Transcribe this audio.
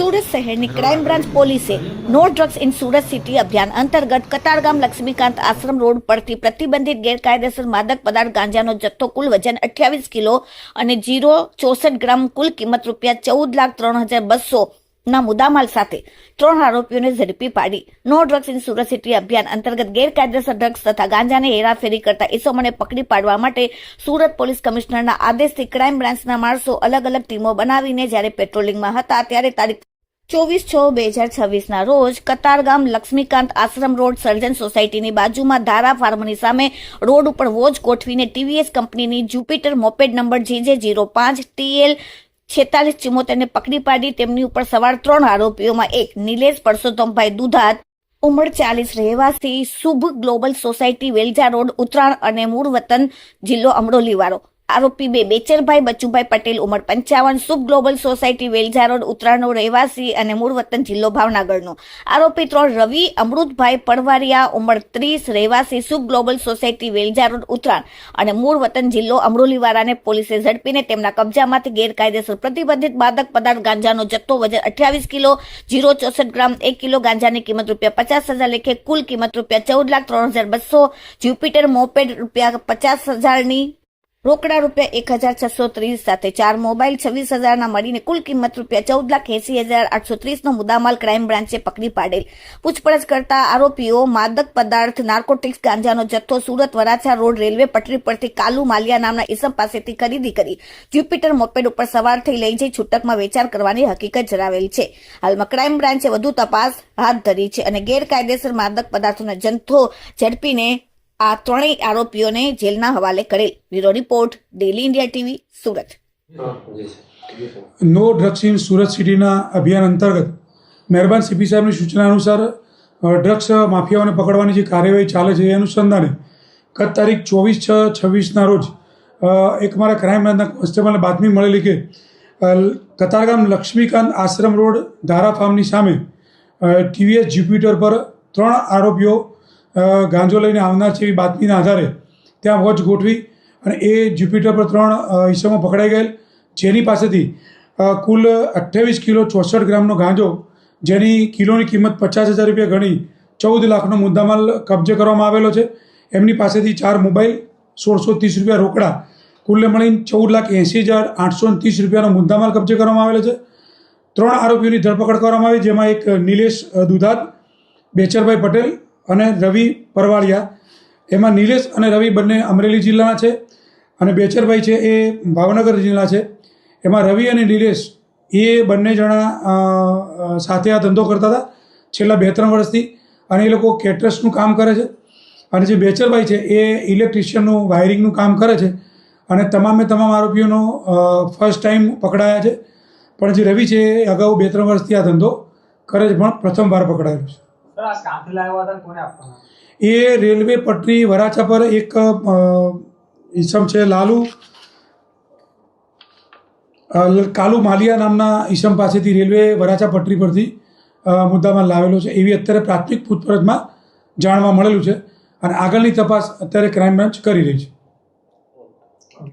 સુરત શહેરની crime branch પોલીસે no drugs in Surat city અભિયાન અંતર્ગત કતારગામ લક્ષ્મીકાંત આશ્રમ રોડ પરથી પ્રતિબંધિત ગેરકાયદેસર માદક પદાર્થ ગાંજાનો જથ્થો કુલ વજન 28 કિલો અને 0.64 ગ્રામ કુલ કિંમત ₹4,03,200 ના મુદ્દામાલ સાથે 3 આરોપીઓને ઝડપી પાડી no drugs in Surat city અભિયાન અંતર્ગત ગેરકાયદેસર ડ્રગ્સ તથા ગાંજાને હેરાફેરી કરતા ઇસમોને પકડી પાડવા માટે સુરત પોલીસ કમિશનરના આદેશથી ક્રાઇમ બ્રાન્ચના માણસો અલગ અલગ ટીમો બનાવીને જ્યારે પેટ્રોલિંગમાં હતા ત્યારે તારીખ 24/6/2026 રોજ કતારગામ લક્ષ્મીકાંત આશ્રમ રોડ સર્જન સોસાયટીની બાજુમાં ધારા ફાર્મની સામે રોડ ઉપર વોચ ગોઠવીને ટીવીએસ કંપનીની Jupiter moped number JJ05 TL 4674 ને પકડી પાડી તેમની ઉપર સવાર 3 આરોપીઓમાં એક નિલેશ પરસોત્તમભાઈ દુધાત ઉંમર 40 રહેવાસી શુભ ગ્લોબલ સોસાયટી વેલજા રોડ ઉત્તરાણ અને મૂળ વતન જિલ્લો અમરોલી વાળો આરોપી 2 બેચરભાઈ બચુભાઈ પટેલ ઉંમર 55 શુભ ગ્લોબલ સોસાયટી વેલજા રોડ ઉત્તરાણનો રહેવાસી અને મૂળ વતન જિલ્લો ભાવનગરનો આરોપી 3 રવિ અમૃતભાઈ પડવારિયા ઉંમર 30 રહેવાસી શુભ ગ્લોબલ સોસાયટી વેલજા રોડ ઉત્તરાણ અને મૂળ વતન જિલ્લો અમરોલીવાળાને પોલીસે ઝડપીને તેમના કબજામાંથી ગેરકાયદેસર પ્રતિબંધિત માદક પદાર્થ ગાંજાનો જથ્થો વજન 28 કિલો 0.64 ગ્રામ 1 કિલો ગાંજાની કિંમત ₹50,000 લેખે કુલ કિંમત ₹14,03,200 જ્યુપિટર મોપેડ ₹50,000ની રોકડા ₹1,630 સાથે 4 મોબાઈલ 26,000 ના મળીને કુલ કિંમત ₹14,80,830 નો મુદ્દામાલ ક્રાઇમ બ્રાન્ચે પકડી પાડેલ પૂછપરછ કરતા આરોપીઓ માદક પદાર્થ નાર્કોટિક્સ ગાંજાનો જથ્થો સુરત વરાછા રોડ રેલવે પટરી પરથી કાલુ માલિયા નામના ઇસમ પાસેથી ખરીદી કરી જ્યુપિટર મોપેડ ઉપર સવાર થઈ લઈ જઈ છૂટકમાં વેચાણ કરવાની હકીકત જણાવેલ છે. હાલમાં ક્રાઇમ બ્રાન્ચે વધુ તપાસ હાથ ધરી છે અને ગેરકાયદેસર માદક પદાર્થોનો જથ્થો ઝડપીને આ ત્રણેય આરોપીઓને જેલના હવાલે કરેલ. Bureau report daily India TV Surat. No drugs in Surat સિટીના અભિયાન અંતર્ગત મહેરબાન સીપી સાહેબની સૂચના અનુસાર ડ્રગ્સ માફિયાઓને પકડવાની જે કાર્યવાહી ચાલે છે એ અનુસંધાને ગત તારીખ 24/6/26ના રોજ એક મારા ક્રાઇમ બ્રાન્ચના કોન્સ્ટેબલને બાતમી મળેલી કે કતારગામ લક્ષ્મીકાંત આશ્રમ રોડ ધારા ફાર્મની સામે TVS જ્યુપિટર પર 3 આરોપીઓ ગાંજો લઈને આવનાર છે એવી બાતમીના આધારે ત્યાં વોચ ગોઠવી અને એ જ્યુપિટર પર 3 ઈસમો પકડાઈ ગયેલ, જેની પાસેથી કુલ 28 કિલો 64 ગ્રામનો ગાંજો જેની કિલોની કિંમત ₹50,000 ગણી 14 લાખનો મુદ્દામાલ કબજે કરવામાં આવેલો છે. એમની પાસેથી 4 મોબાઈલ ₹1,630 રોકડા કુલ્લે મળીને ₹14,80,830નો મુદ્દામાલ કબજે કરવામાં આવેલો છે. 3 આરોપીઓની ધરપકડ કરવામાં આવી, જેમાં એક નિલેશ દુધાત, બેચરભાઈ પટેલ અને રવિ પરવાળિયા. એમાં નિલેશ અને રવિ બંને અમરેલી જિલ્લાના છે અને બેચરભાઈ છે એ ભાવનગર જિલ્લા છે. એમાં રવિ અને નિલેશ એ બંને જણા સાથે આ ધંધો કરતા હતા છેલ્લા 2-3 વર્ષથી અને એ લોકો કેટરસનું કામ કરે છે. અને જે બેચરભાઈ છે એ ઇલેક્ટ્રિશિયનનું વાયરિંગનું કામ કરે છે અને તમામ આરોપીઓનો ફર્સ્ટ ટાઈમ પકડાયા છે. પણ જે રવિ છે એ અગાઉ 2-3 વર્ષથી આ ધંધો કરે છે પણ પ્રથમવાર પકડાયેલો છે. એ રેલવે પટરી વરાછા પર એક ઈસમ છે કાલુ માલિયા નામના ઈસમ પાસેથી રેલવે વરાછા પટરી પરથી મુદ્દામાલ લાવેલો છે એવી અત્યારે પ્રાથમિક પૂછપરછમાં જાણવા મળેલું છે અને આગળની તપાસ અત્યારે ક્રાઇમ બ્રાન્ચ કરી રહી છે.